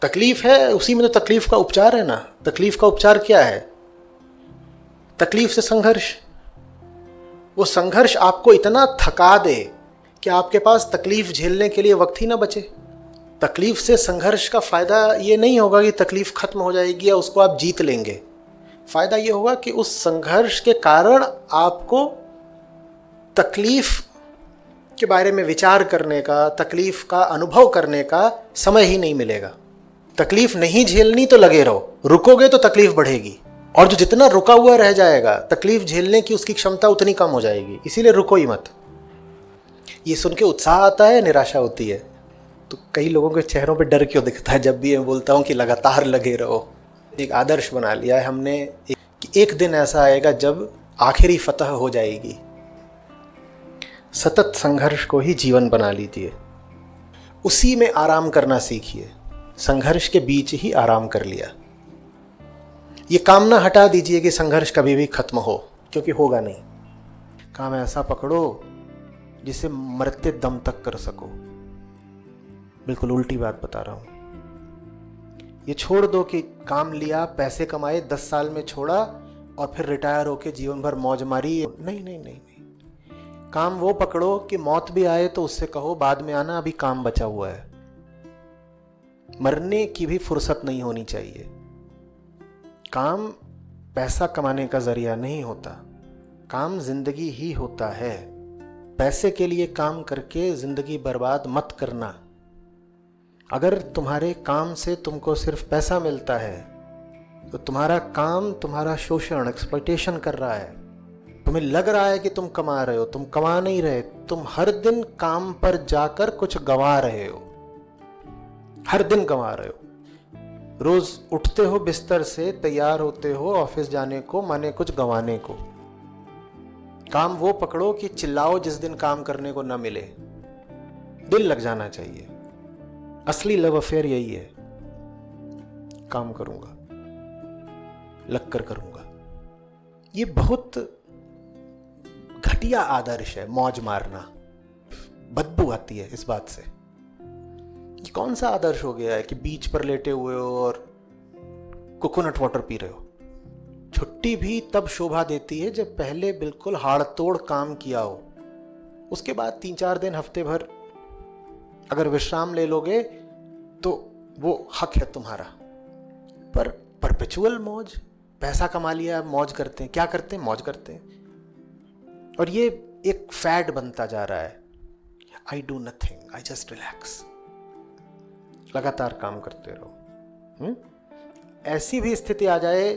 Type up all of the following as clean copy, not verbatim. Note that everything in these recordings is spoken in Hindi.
तकलीफ है, उसी में तो तकलीफ का उपचार है ना। तकलीफ का उपचार क्या है? तकलीफ से संघर्ष। वो संघर्ष आपको इतना थका दे कि आपके पास तकलीफ झेलने के लिए वक्त ही ना बचे। तकलीफ से संघर्ष का फ़ायदा ये नहीं होगा कि तकलीफ खत्म हो जाएगी या उसको आप जीत लेंगे। फ़ायदा ये होगा कि उस संघर्ष के कारण आपको तकलीफ के बारे में विचार करने का, तकलीफ का अनुभव करने का समय ही नहीं मिलेगा। तकलीफ नहीं झेलनी तो लगे रहो, रुकोगे तो तकलीफ बढ़ेगी, और जो जितना रुका हुआ रह जाएगा तकलीफ झेलने की उसकी क्षमता उतनी कम हो जाएगी। इसीलिए रुको ही मत। ये सुन के उत्साह आता है, निराशा होती है। तो कई लोगों के चेहरों पे डर क्यों दिखता है जब भी मैं बोलता हूँ कि लगातार लगे रहो। एक आदर्श बना लिया है हमने कि एक दिन ऐसा आएगा जब आखिरी फतह हो जाएगी। सतत संघर्ष को ही जीवन बना लीजिए, उसी में आराम करना सीखिए। संघर्ष के बीच ही आराम कर लिया। ये कामना हटा दीजिए कि संघर्ष कभी भी खत्म हो, क्योंकि होगा नहीं। काम ऐसा पकड़ो जिसे मरते दम तक कर सको। बिल्कुल उल्टी बात बता रहा हूं। ये छोड़ दो कि काम लिया, पैसे कमाए, 10 साल में छोड़ा और फिर रिटायर होके जीवन भर मौज मारी। नहीं नहीं नहीं नहीं। काम वो पकड़ो कि मौत भी आए तो उससे कहो बाद में आना, अभी काम बचा हुआ है। मरने की भी फुर्सत नहीं होनी चाहिए। काम पैसा कमाने का जरिया नहीं होता, काम जिंदगी ही होता है। पैसे के लिए काम करके जिंदगी बर्बाद मत करना। अगर तुम्हारे काम से तुमको सिर्फ पैसा मिलता है तो तुम्हारा काम तुम्हारा शोषण, एक्सप्लॉयटेशन कर रहा है। तुम्हें लग रहा है कि तुम कमा रहे हो, तुम कमा नहीं रहे। तुम हर दिन काम पर जाकर कुछ गंवा रहे हो, हर दिन गंवा रहे हो। रोज उठते हो बिस्तर से, तैयार होते हो ऑफिस जाने को, माने कुछ गंवाने को। काम वो पकड़ो कि चिल्लाओ जिस दिन काम करने को ना मिले। दिल लग जाना चाहिए। असली लव अफेयर यही है। काम करूंगा, लगकर करूंगा। ये बहुत घटिया आदर्श है, मौज मारना। बदबू आती है इस बात से। ये कौन सा आदर्श हो गया है कि बीच पर लेटे हुए हो और कोकोनट वाटर पी रहे हो। छुट्टी भी तब शोभा देती है जब पहले बिल्कुल हाड़तोड़ काम किया हो। उसके बाद 3-4 दिन, हफ्ते भर अगर विश्राम ले लोगे तो वो हक है तुम्हारा। पर परपेचुअल मौज, पैसा कमा लिया मौज करते हैं। क्या करते हैं? मौज करते हैं। और ये एक फैड बनता जा रहा है। I do nothing, I just relax. लगातार काम करते रहो। ऐसी भी स्थिति आ जाए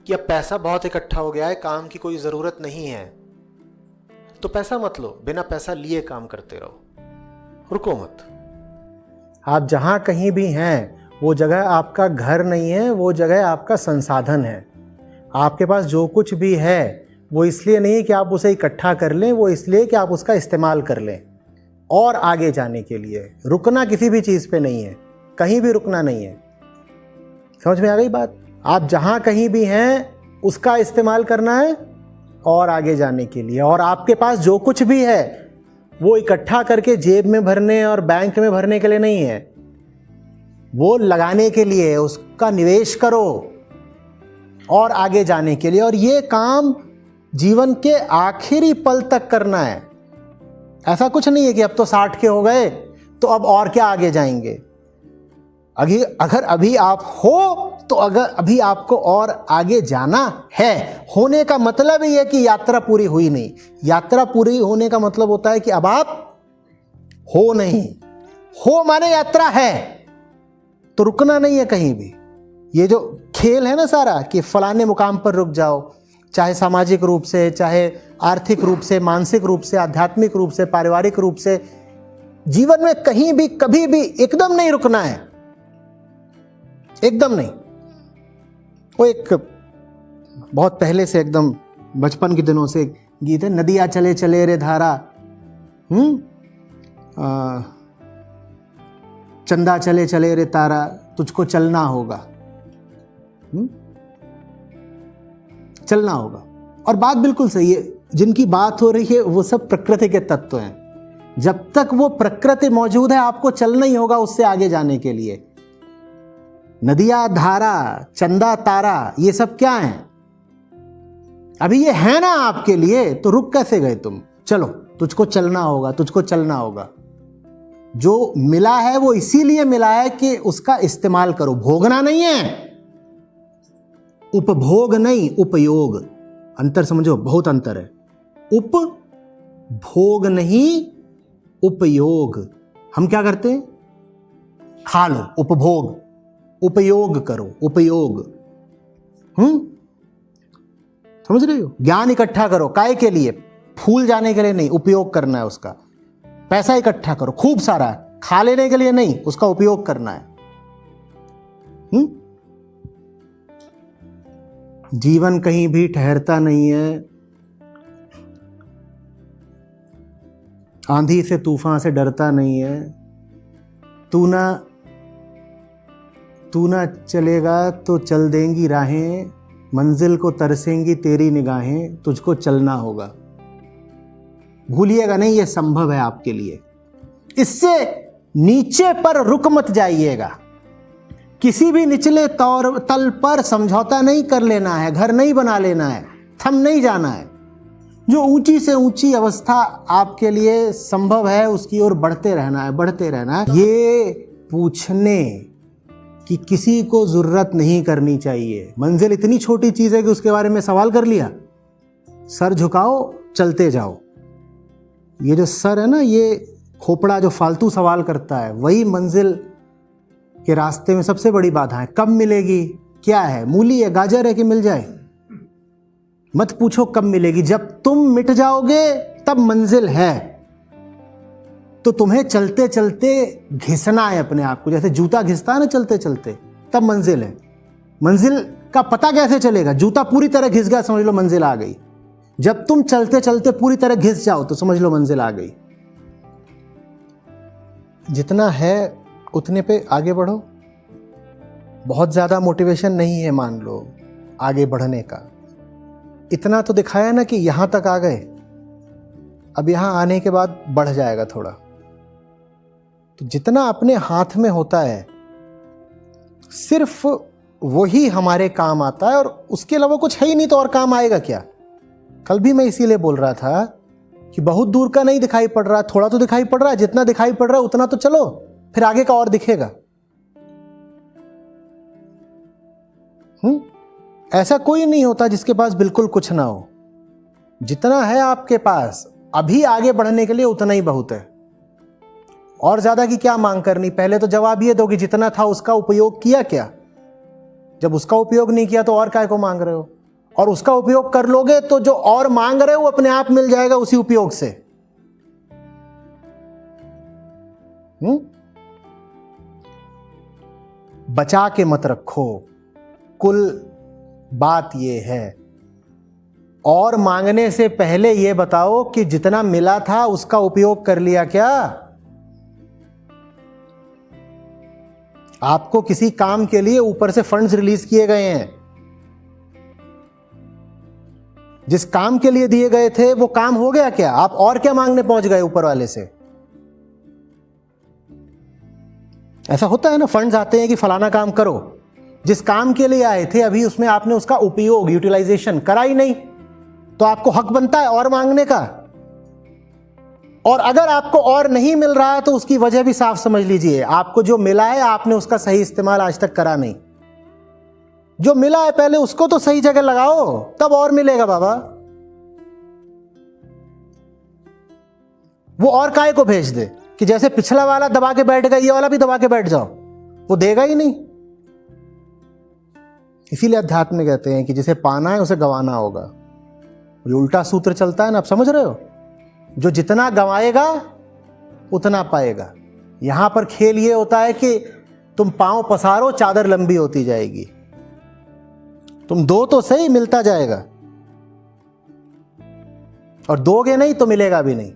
कि अब पैसा बहुत इकट्ठा हो गया है, काम की कोई जरूरत नहीं है, तो पैसा मत लो, बिना पैसा लिए काम करते रहो, रुको मत। आप जहां कहीं भी हैं वो जगह आपका घर नहीं है, वो जगह आपका संसाधन है। आपके पास जो कुछ भी है वो इसलिए नहीं है कि आप उसे इकट्ठा कर लें, वो इसलिए कि आप उसका इस्तेमाल कर लें और आगे जाने के लिए। रुकना किसी भी चीज़ पे नहीं है, कहीं भी रुकना नहीं है। समझ में आ गई बात? आप जहां कहीं भी हैं उसका इस्तेमाल करना है और आगे जाने के लिए। और आपके पास जो कुछ भी है वो इकट्ठा करके जेब में भरने और बैंक में भरने के लिए नहीं है, वो लगाने के लिए है। उसका निवेश करो और आगे जाने के लिए। और ये काम जीवन के आखिरी पल तक करना है। ऐसा कुछ नहीं है कि अब तो 60 के हो गए तो अब और क्या आगे जाएंगे। अगर अभी आप हो तो अगर अभी आपको और आगे जाना है। होने का मतलब ही है कि यात्रा पूरी हुई नहीं। यात्रा पूरी होने का मतलब होता है कि अब आप हो नहीं। हो माने यात्रा है, तो रुकना नहीं है कहीं भी। ये जो खेल है ना सारा कि फलाने मुकाम पर रुक जाओ, चाहे सामाजिक रूप से, चाहे आर्थिक रूप से, मानसिक रूप से, आध्यात्मिक रूप से, पारिवारिक रूप से, जीवन में कहीं भी कभी भी एकदम नहीं रुकना है, एकदम नहीं। वो एक बहुत पहले से, एकदम बचपन के दिनों से गीत है, नदिया चले चले रे धारा, चंदा चले चले रे तारा, तुझको चलना होगा। चलना होगा। और बात बिल्कुल सही है। जिनकी बात हो रही है वो सब प्रकृति के तत्व हैं। जब तक वो प्रकृति मौजूद है आपको चलना ही होगा उससे आगे जाने के लिए। नदिया, धारा, चंदा, तारा, ये सब क्या है? अभी ये है ना आपके लिए, तो रुक कैसे गए तुम? चलो, तुझको चलना होगा, तुझको चलना होगा। जो मिला है वो इसीलिए मिला है कि उसका इस्तेमाल करो। भोगना नहीं है, उपभोग नहीं, उपयोग। अंतर समझो, बहुत अंतर है। उपभोग नहीं, उपयोग। हम क्या करते हैं? खा लो, उपभोग। उपयोग करो, उपयोग। समझ रहे हो? ज्ञान इकट्ठा करो, काय के लिए? फूल जाने के लिए नहीं, उपयोग करना है उसका। पैसा इकट्ठा करो खूब सारा, खा लेने के लिए नहीं, उसका उपयोग करना है। जीवन कहीं भी ठहरता नहीं है। आंधी से तूफान से डरता नहीं है। तू ना चलेगा तो चल देंगी राहें, मंजिल को तरसेंगी तेरी निगाहें, तुझको चलना होगा। भूलिएगा नहीं, यह संभव है आपके लिए। इससे नीचे पर रुक मत जाइएगा। किसी भी निचले तल पर समझौता नहीं कर लेना है, घर नहीं बना लेना है, थम नहीं जाना है। जो ऊंची से ऊंची अवस्था आपके लिए संभव है, उसकी ओर बढ़ते रहना है, बढ़ते रहना है। ये पूछने कि किसी को जरूरत नहीं करनी चाहिए। मंजिल इतनी छोटी चीज है कि उसके बारे में सवाल कर लिया, सर झुकाओ, चलते जाओ। ये जो सर है ना, ये खोपड़ा जो फालतू सवाल करता है, वही मंजिल के रास्ते में सबसे बड़ी बाधा है। कब मिलेगी? क्या है? मूली है, गाजर है कि मिल जाए? मत पूछो कब मिलेगी। जब तुम मिट जाओगे तब मंजिल है। तो तुम्हें चलते चलते घिसना है अपने आप को, जैसे जूता घिसता है ना चलते चलते, तब मंजिल है। मंजिल का पता कैसे चलेगा? जूता पूरी तरह घिस गया, समझ लो मंजिल आ गई। जब तुम चलते चलते पूरी तरह घिस जाओ तो समझ लो मंजिल आ गई। जितना है उतने पे आगे बढ़ो। बहुत ज्यादा मोटिवेशन नहीं है, मान लो, आगे बढ़ने का। इतना तो दिखाया ना कि यहां तक आ गए, अब यहां आने के बाद बढ़ जाएगा थोड़ा। तो जितना अपने हाथ में होता है सिर्फ वही हमारे काम आता है, और उसके अलावा कुछ है ही नहीं, तो और काम आएगा क्या? कल भी मैं इसीलिए बोल रहा था कि बहुत दूर का नहीं दिखाई पड़ रहा, थोड़ा तो दिखाई पड़ रहा है। जितना दिखाई पड़ रहा है उतना तो चलो, फिर आगे का और दिखेगा। ऐसा कोई नहीं होता जिसके पास बिल्कुल कुछ ना हो। जितना है आपके पास अभी आगे बढ़ने के लिए उतना ही बहुत है। और ज्यादा की क्या मांग करनी? पहले तो जवाब ये दो कि जितना था उसका उपयोग किया क्या? जब उसका उपयोग नहीं किया तो और काय को मांग रहे हो? और उसका उपयोग कर लोगे तो जो और मांग रहे हो वो अपने आप मिल जाएगा उसी उपयोग से। बचा के मत रखो, कुल बात ये है। और मांगने से पहले ये बताओ कि जितना मिला था उसका उपयोग कर लिया क्या? आपको किसी काम के लिए ऊपर से फंड्स रिलीज किए गए हैं। जिस काम के लिए दिए गए थे वो काम हो गया क्या? आप और क्या मांगने पहुंच गए ऊपर वाले से? ऐसा होता है ना, फंड्स आते हैं कि फलाना काम करो। जिस काम के लिए आए थे अभी उसमें आपने उसका उपयोग, यूटिलाइजेशन करा ही नहीं, तो आपको हक बनता है और मांगने का। और अगर आपको और नहीं मिल रहा है तो उसकी वजह भी साफ समझ लीजिए। आपको जो मिला है आपने उसका सही इस्तेमाल आज तक करा नहीं। जो मिला है पहले उसको तो सही जगह लगाओ, तब और मिलेगा बाबा। वो और काय को भेज दे कि जैसे पिछला वाला दबा के बैठ गया ये वाला भी दबा के बैठ जाओ, वो देगा ही नहीं। इसीलिए अध्यात्म में कहते हैं कि जिसे पाना है उसे गंवाना होगा। ये उल्टा सूत्र चलता है ना, आप समझ रहे हो? जो जितना गंवाएगा उतना पाएगा। यहां पर खेल ये होता है कि तुम पांव पसारो, चादर लंबी होती जाएगी। तुम दो तो सही, मिलता जाएगा, और दोगे नहीं तो मिलेगा भी नहीं।